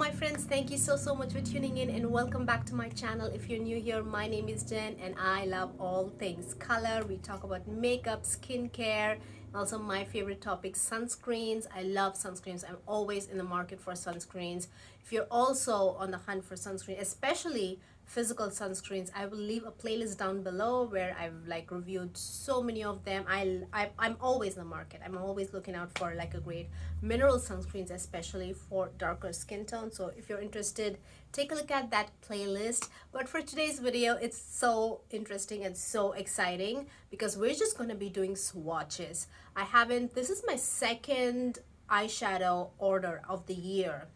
my friends, thank you so much for tuning in and welcome back to my channel. If you're new here, my name is Jen and I love all things color. We talk about makeup, skincare, and also my favorite topic, sunscreens. I love sunscreens. I'm always in the market for sunscreens. If you're also on the hunt for sunscreen, especially physical sunscreens, I will leave a playlist down below where I've like reviewed so many of them. I'm always in the market. I'm always looking out for like a great mineral sunscreens, especially for darker skin tone. So if you're interested, take a look at that playlist. But for today's video, it's so interesting and so exciting because we're just going to be doing swatches. This is my second eyeshadow order of the year.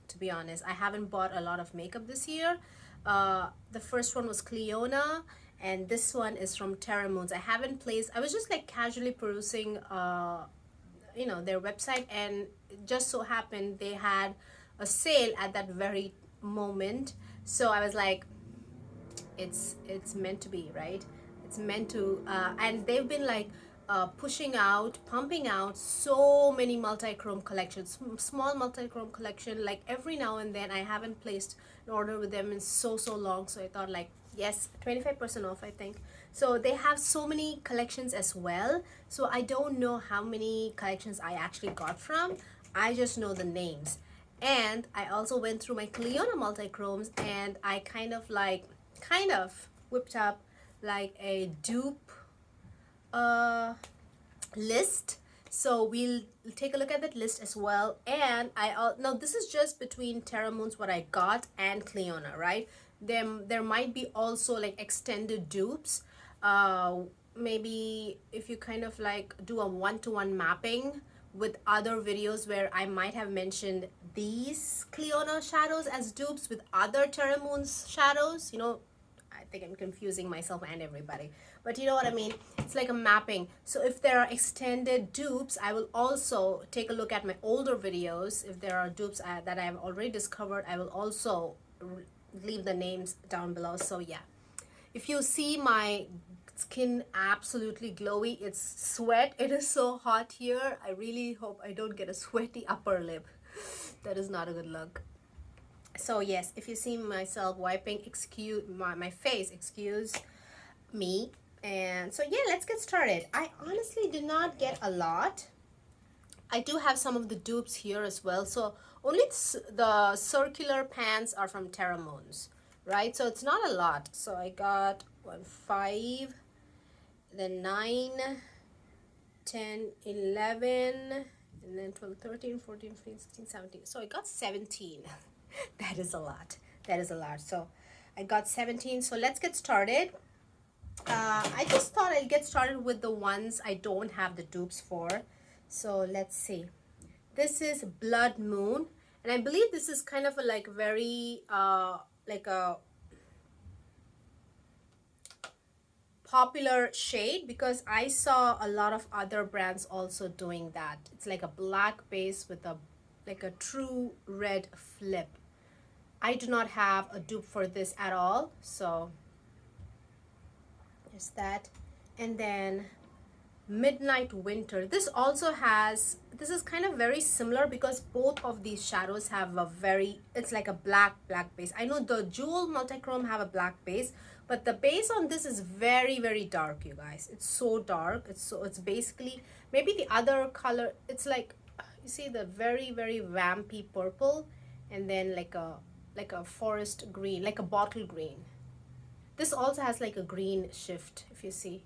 To be honest, I haven't bought a lot of makeup this year. The first one was Clionadh, and this one is from Terramoons. I was just like casually perusing their website, and it just so happened they had a sale at that very moment. So I was like, it's meant to be, right? It's meant to and they've been like pumping out so many multi-chrome collections, small multi-chrome collection, like every now and then. I haven't placed an order with them in so long, so I thought like, yes, 25% off, I think. So they have so many collections as well, so I don't know how many collections I actually got from. I just know the names. And I also went through my Clionadh multi-chromes, and I kind of whipped up like a dupe list. So we'll take a look at that list as well. And now this is just between Terramoons, what I got, and Clionadh, right? There might be also like extended dupes. Maybe if you kind of like do a one-to-one mapping with other videos where I might have mentioned these Clionadh shadows as dupes with other Terramoons shadows, I think I'm confusing myself and everybody, but you know what I mean. It's like a mapping. So if there are extended dupes, I will also take a look at my older videos. If there are dupes that I have already discovered, I will also leave the names down below. So yeah, if you see my skin absolutely glowy, it's sweat. It is so hot here. I really hope I don't get a sweaty upper lip. That is not a good look. So yes, if you see myself wiping my face, excuse me. And so yeah, let's get started. I honestly did not get a lot. I do have some of the dupes here as well. So only the circular pans are from Terramoons, right? So it's not a lot. So I got 5, then 9, 10, 11, and then 12, 13, 14, 15, 16, 17. So I got 17. That is a lot. That is a lot. So I got 17. So let's get started. I just thought I'd get started with the ones I don't have the dupes for. So let's see. This is Bloodmoon, and I believe this is kind of a like very like a popular shade because I saw a lot of other brands also doing that. It's like a black base with a like a true red flip. I do not have a dupe for this at all, so there's that. And then Midnight Winter. This is kind of very similar because both of these shadows have it's like a black base. I know the Jewel Multichrome have a black base, but the base on this is very dark, you guys. It's so dark. It's basically, maybe the other color, it's like, you see the very vampy purple, and then like a forest green, like a bottle green. This also has like a green shift, if you see.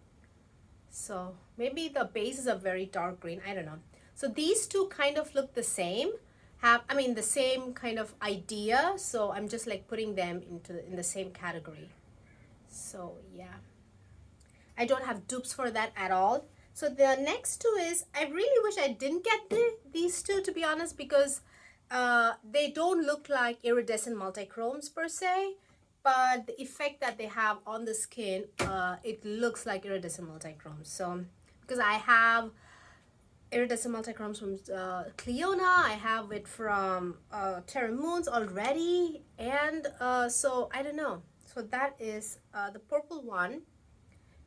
So maybe the base is a very dark green, I don't know. So these two kind of look the same, the same kind of idea. So I'm just like putting them in the same category. So yeah, I don't have dupes for that at all. So the next two is, I really wish I didn't get these two, to be honest, because they don't look like iridescent multichromes per se, but the effect that they have on the skin, it looks like iridescent multichromes. So because I have iridescent multichromes from Clionadh, I have it from Terramoons already, and so I don't know. So that is the purple one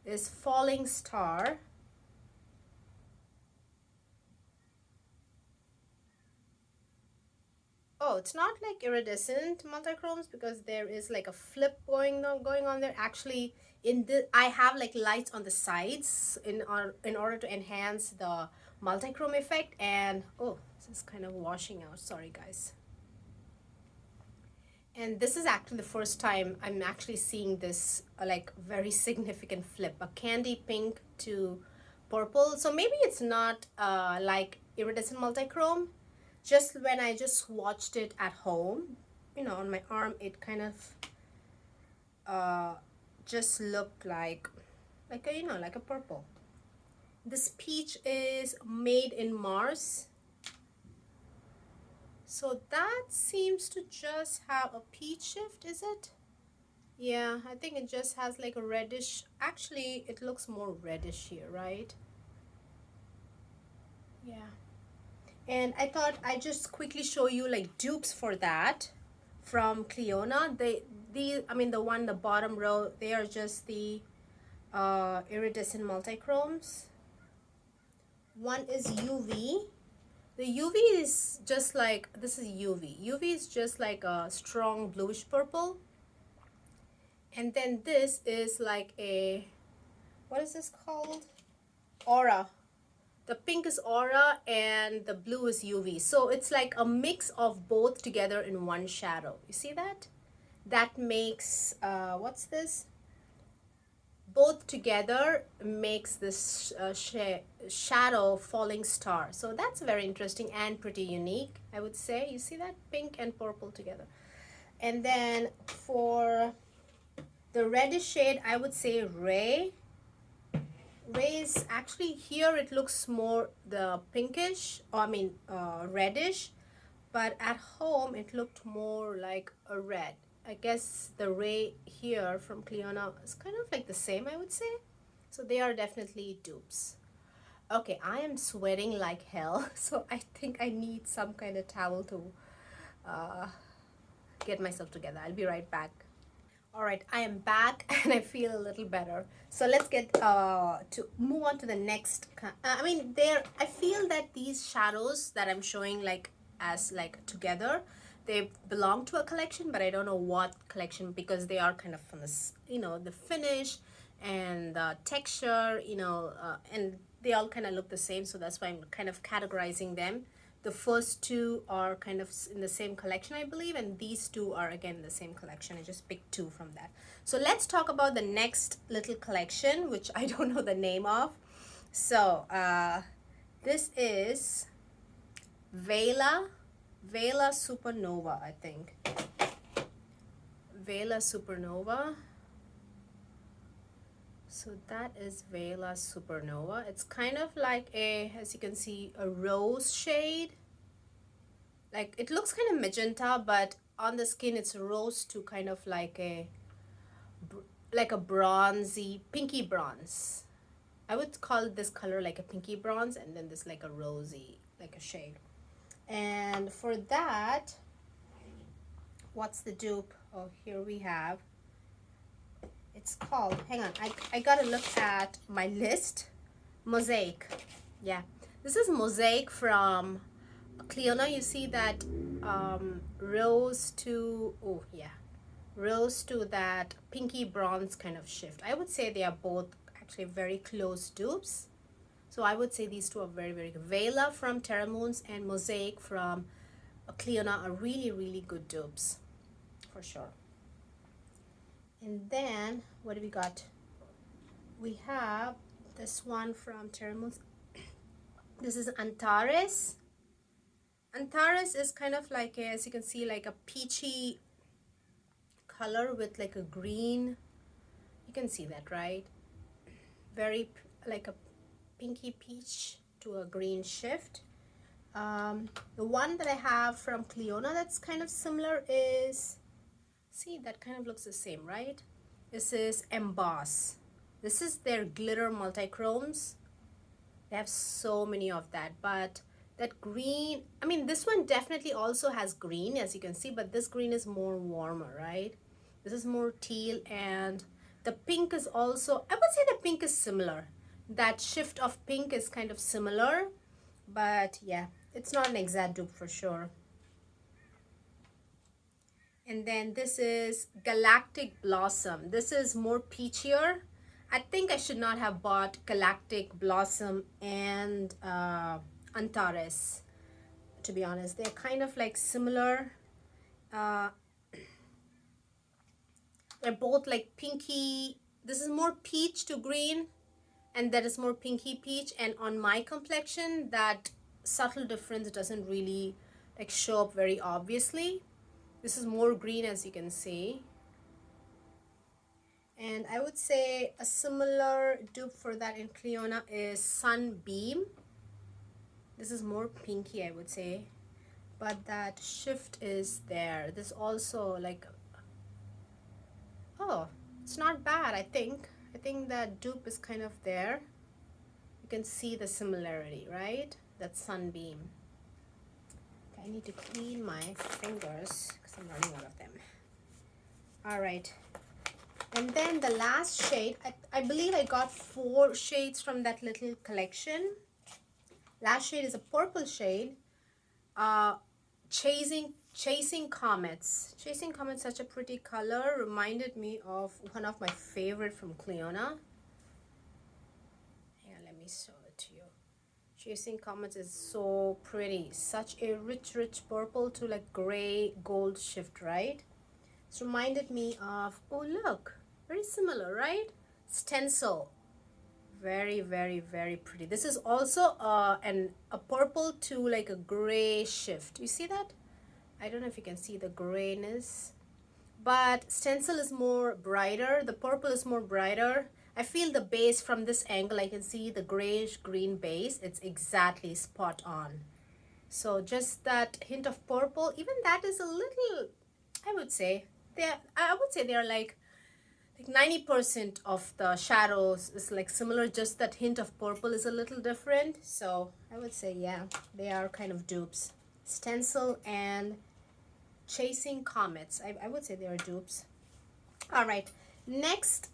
is Falling Star. Oh, it's not like iridescent multichromes because there is like a flip going on there. Actually, in the I have like lights on the sides in order to enhance the multichrome effect. And oh, this is kind of washing out. Sorry, guys. And this is actually the first time I'm actually seeing this like very significant flip, a candy pink to purple. So maybe it's not like iridescent multichrome. Just when I just watched it at home, you know, on my arm, it kind of just looked like a, you know, like a purple. This peach is made in Mars. So that seems to just have a peach shift, is it? Yeah, I think it just has like a reddish. Actually, it looks more reddish here, right? Yeah. And I thought I'd just quickly show you like dupes for that from Clionadh. I mean, the one, the bottom row, they are just the iridescent multichromes. One is UV. The UV is just like, this is UV. UV is just like a strong bluish purple. And then this is like a, what is this called? Aura. The pink is aura and the blue is UV. So it's like a mix of both together in one shadow. You see that? That makes, what's this? Both together makes this shadow falling star. So that's very interesting and pretty unique, I would say. You see that? Pink and purple together. And then for the reddish shade, I would say Ray. Ray is actually, here it looks more the pinkish, or I mean reddish, but at home it looked more like a red. I guess the Ray here from Clionadh is kind of like the same, I would say. So they are definitely dupes. Okay, I am sweating like hell, so I think I need some kind of towel to get myself together. I'll be right back. All right, I am back and I feel a little better. So let's get to move on to the next. I mean, I feel that these shadows that I'm showing like as like together, they belong to a collection, but I don't know what collection because they are kind of from this, you know, the finish and the texture, you know, and they all kind of look the same. So that's why I'm kind of categorizing them. The first two are kind of in the same collection, I believe, and these two are again in the same collection. I just picked two from that. So let's talk about the next little collection, which I don't know the name of. So this is Vela Supernova, I think. Vela Supernova. So that is Vela Supernova. It's kind of like a, as you can see, a rose shade. Like it looks kind of magenta, but on the skin it's rose to kind of like a bronzy, pinky bronze. I would call this color like a pinky bronze, and then this like a rosy, like a shade. And for that, what's the dupe? Oh, here we have. It's called, hang on, I gotta look at my list. Mosaic. Yeah, this is Mosaic from Clionadh. You see that rose to, oh yeah, rose to that pinky bronze kind of shift. I would say they are both actually very close dupes. So I would say these two are very, very good. Vela from Terramoons and Mosaic from Clionadh are really, really good dupes for sure. And then what do we got? We have this one from Terramoons. This is Antares. Antares is kind of like a, as you can see, like a peachy color with like a green. You can see that, right? Very like a pinky peach to a green shift. The one that I have from Clionadh that's kind of similar is, see, that kind of looks the same, right? This is Emboss. This is their glitter multichromes. They have so many of that, but that green, I mean, this one definitely also has green, as you can see, but this green is more warmer, right? This is more teal, and the pink is also, I would say the pink is similar. That shift of pink is kind of similar, but yeah, it's not an exact dupe for sure. And then this is Galactic Blossom. This is more peachier. I think I should not have bought Galactic Blossom and Antares, to be honest. They're kind of like similar. Uh, they're both like pinky. This is more peach to green, and that is more pinky peach. And on my complexion, that subtle difference doesn't really like show up very obviously. This is more green, as you can see. And I would say a similar dupe for that in Clionadh is Sunbeam. This is more pinky, I would say, but that shift is there. This also like, oh, it's not bad. I think that dupe is kind of there. You can see the similarity, right? That's Sunbeam. Okay, I need to clean my fingers because I'm running out of them. All right. And then the last shade, I believe I got 4 shades from that little collection. Last shade is a purple shade. Chasing Comets. Chasing Comets, such a pretty color. Reminded me of one of my favorite from Clionadh. Yeah, let me show it to you. Chasing Comets is so pretty. Such a rich purple to like gray gold shift, right? It's reminded me of, oh look, very similar, right? Stencil. Very pretty. This is also a purple to like a gray shift. You see that? I don't know if you can see the grayness, but Stencil is more brighter. The purple is more brighter. I feel the base from this angle, I can see the grayish green base. It's exactly spot on. So just that hint of purple, even that is a little, I would say they're like 90% of the shadows is like similar, just that hint of purple is a little different. So I would say, yeah, they are kind of dupes. Stencil and Chasing Comets, I would say they are dupes. All right, next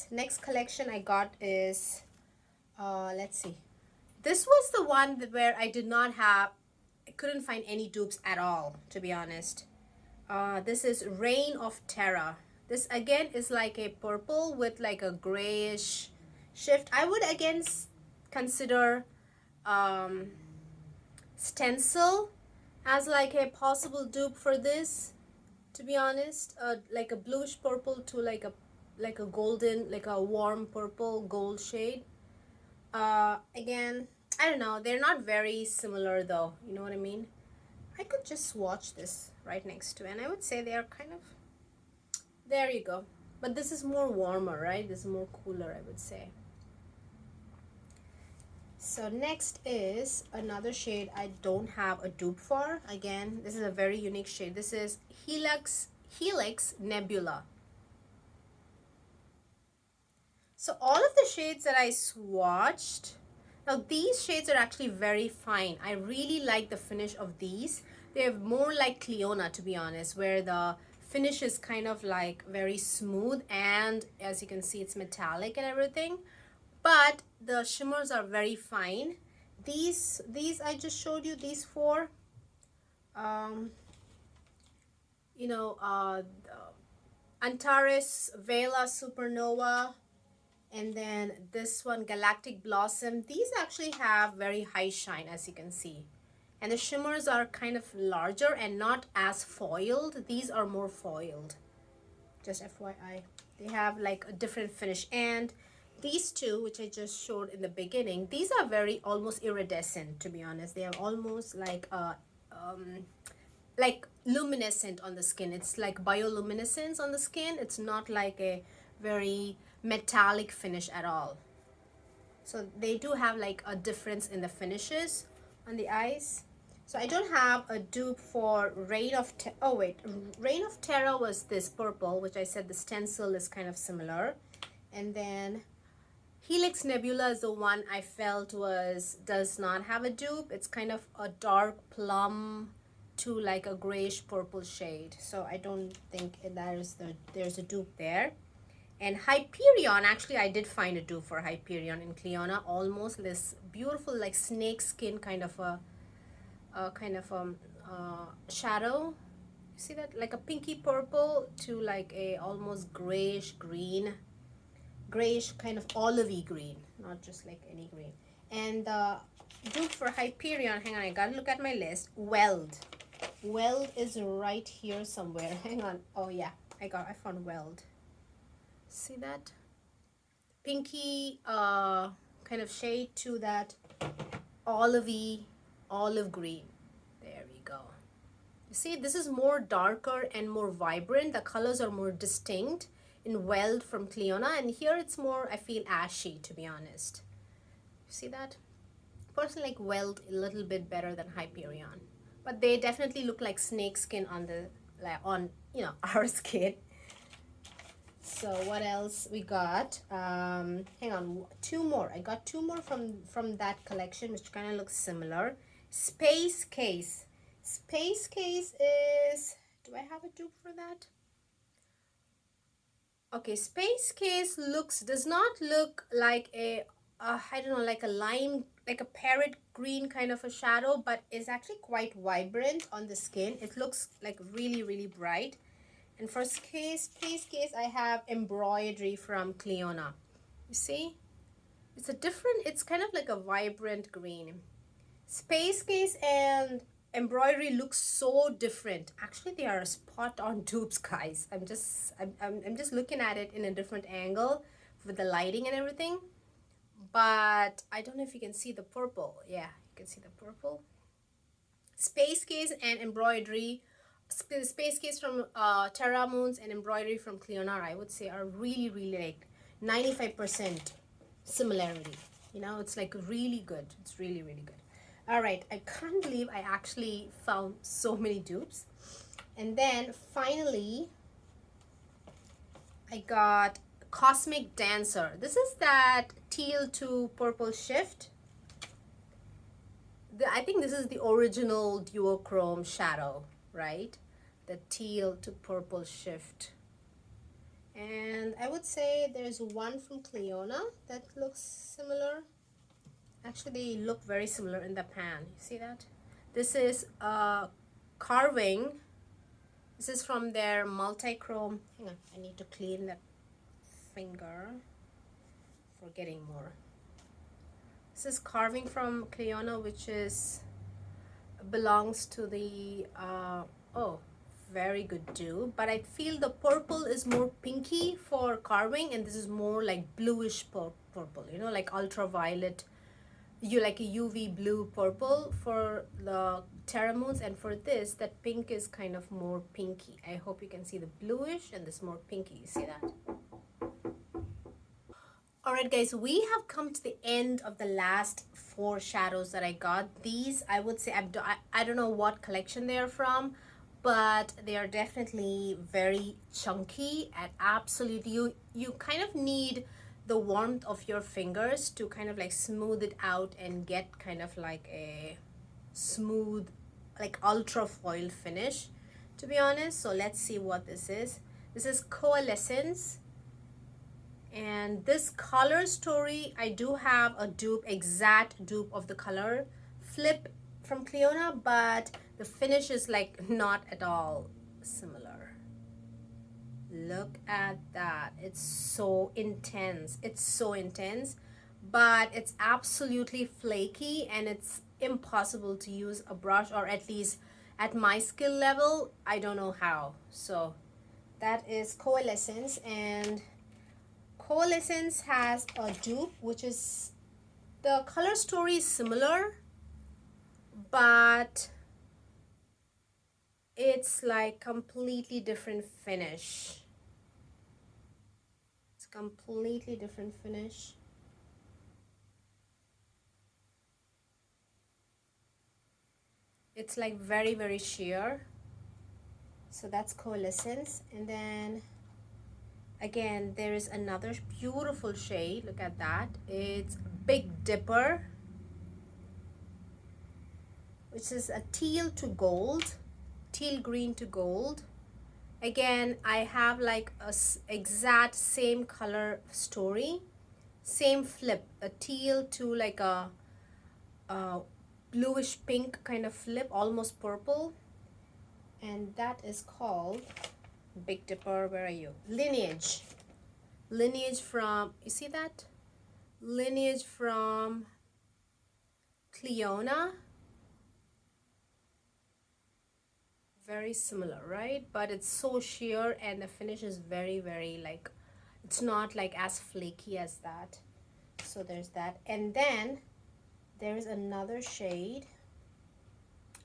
next collection I got is, let's see. This was the one where I couldn't find any dupes at all, to be honest. This is Reign of Terra. This again is like a purple with like a grayish shift. I would again consider Stencil as like a possible dupe for this, to be honest. Like a bluish purple to like a golden, like a warm purple gold shade. Again, I don't know, they're not very similar though, you know what I mean? I could just swatch this right next to it, and I would say they are kind of, there you go. But this is more warmer, right? This is more cooler, I would say. So next is another shade I don't have a dupe for. Again, this is a very unique shade. This is Helix Nebula. So all of the shades that I swatched, now these shades are actually very fine. I really like the finish of these. They're more like Clionadh, to be honest, where the finish is kind of like very smooth, and as you can see, it's metallic and everything. But the shimmers are very fine. These I just showed you, these 4. You know, Antares, Vela, Supernova, and then this one, Galactic Blossom. These actually have very high shine, as you can see. And the shimmers are kind of larger and not as foiled. These are more foiled. Just FYI. They have like a different finish. And these 2, which I just showed in the beginning, these are very almost iridescent, to be honest. They are almost like luminescent on the skin. It's like bioluminescence on the skin. It's not like a very metallic finish at all. So they do have like a difference in the finishes on the eyes. So I don't have a dupe for Reign of Terra. Oh wait, Reign of Terra was this purple, which I said the stencil is kind of similar. And then Helix Nebula is the one I felt does not have a dupe. It's kind of a dark plum to like a grayish purple shade. So I don't think there's a dupe there. And Hyperion, actually I did find a dupe for Hyperion in Clionadh. Almost this beautiful like snake skin kind of a shadow. See that? Like a pinky purple to like a almost grayish green, grayish kind of olivey green, not just like any green. And the dupe for Hyperion, hang on, I gotta look at my list. Weld. Weld is right here somewhere. Hang on. Oh yeah, I found Weld. See that? Pinky kind of shade to that olivey olive green. There we go. You see, this is more darker and more vibrant. The colors are more distinct in Weld from Clionadh, and here it's more, I feel, ashy, to be honest. You see that? Personally, like Weld a little bit better than Hyperion, but they definitely look like snake skin on the you know, our skin. So what else we got? Hang on, two more. I got two more from that collection, which kind of looks similar. Space Case. Space Case is, do I have a dupe for that? Okay, Space Case does not look like a I don't know, like a lime, like a parrot green kind of a shadow, but is actually quite vibrant on the skin. It looks like really, really bright. And for Space Case, I have Embroidery from Clionadh. You see? It's kind of like a vibrant green. Space Case and Embroidery looks so different. Actually, they are spot on dupes, guys. I'm just looking at it in a different angle with the lighting and everything. But I don't know if you can see the purple. Yeah, you can see the purple. Space Case and Embroidery, Space Case from Terramoons and Embroidery from Clionadh, I would say, are really, really like 95% similarity. You know, it's like really good. It's really, really good. All right, I can't believe I actually found so many dupes. And then finally, I got Cosmic Dancer. This is that teal to purple shift. I think this is the original duochrome shadow, right? The teal to purple shift. And I would say there's one from Clionadh that looks similar. Actually, they look very similar in the pan. You see that? This is carving. This is from their multichrome. Hang on, I need to clean that finger for getting more. This is carving from Clionadh, which belongs to the oh, very good dupe. But I feel the purple is more pinky for carving, and this is more like bluish purple. You know, like ultraviolet. You like a UV blue purple for the Terramoons, and for this, that pink is kind of more pinky. I hope you can see the bluish and this more pinky. You see that? Alright guys, we have come to the end of the last 4 shadows that I got. These, I would say, I don't know what collection they are from, but they are definitely very chunky and absolutely, you kind of need the warmth of your fingers to kind of like smooth it out and get kind of like a smooth, like ultra foil finish, to be honest. So let's see what this is. This is Coalescence. And this color story, I do have a dupe, exact dupe of the color flip from Clionadh, but the finish is like not at all similar. Look at that. It's so intense. It's so intense, but it's absolutely flaky and it's impossible to use a brush, or at least at my skill level, I don't know how. So that is Coalescence, and Coalescence has a dupe, which is, the color story is similar, but it's like completely different finish. It's completely different finish. It's like very, very sheer. So that's Coalescence. And then again, there is another beautiful shade. Look at that. It's Big Dipper, which is a teal to gold, teal green to gold. Again, I have like a exact same color story, same flip, a teal to like a bluish pink kind of flip, almost purple. And and that is called Big Dipper. Where are you? Lineage. Lineage from, you see that? Lineage from Clionadh. Very similar, right? But it's so sheer and the finish is very, very like, it's not like as flaky as that. So there's that. And then there is another shade.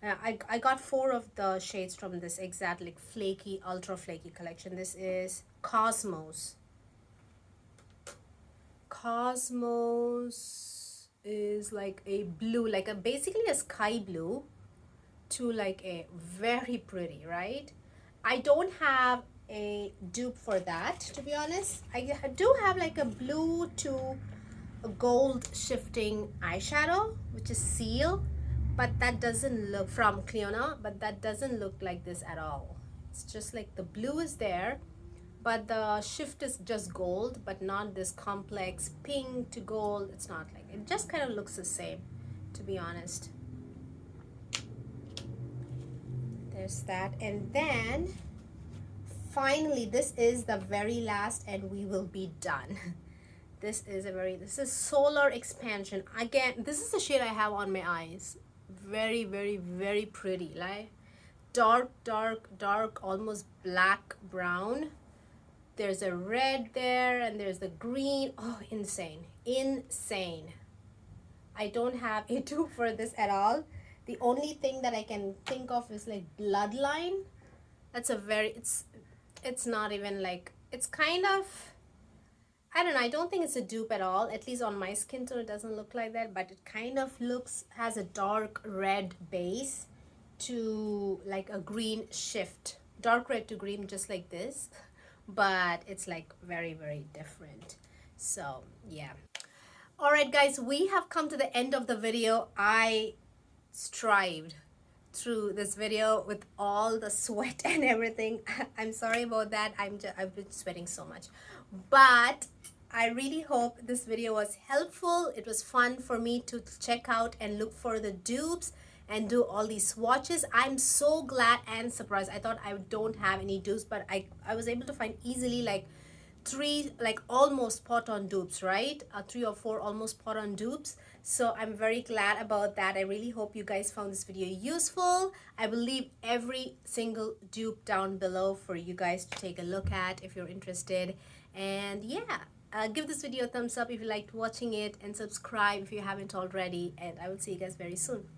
I got 4 of the shades from this exact like flaky, ultra flaky collection. This is Cosmos. Cosmos is like a blue, like a basically a sky blue to like a very pretty, right? I don't have a dupe for that, to be honest. I do have like a blue to a gold shifting eyeshadow, which is Ciel, but that doesn't look from Clionadh, but that doesn't look like this at all. It's just like the blue is there, but the shift is just gold, but not this complex pink to gold. It's not like, it just kind of looks the same, to be honest. There's that. And then finally, this is the very last and we will be done. This is Solar Expansion. Again, this is the shade I have on my eyes. Very, very, very pretty. Like dark, dark, dark, almost black brown. There's a red there and there's the green. Oh, insane. Insane. I don't have a dupe for this at all. The only thing that I can think of is like Bloodline. That's a very, it's not even like, it's kind of, I don't know, I don't think it's a dupe at all. At least on my skin tone, it doesn't look like that, but it kind of looks, has a dark red base to like a green shift. Dark red to green, just like this. But it's like very, very different. So, yeah. Alright guys, we have come to the end of the video. I strived through this video with all the sweat and everything. I'm sorry about that. I've been sweating so much, but I really hope this video was helpful. It was fun for me to check out and look for the dupes and do all these swatches. I'm so glad and surprised. I thought I don't have any dupes, but I was able to find easily like 3 like almost spot on dupes, right? 3 or 4 almost spot on dupes. So I'm very glad about that. I really hope you guys found this video useful. I will leave every single dupe down below for you guys to take a look at if you're interested. And yeah, give this video a thumbs up if you liked watching it, and subscribe if you haven't already, and I will see you guys very soon.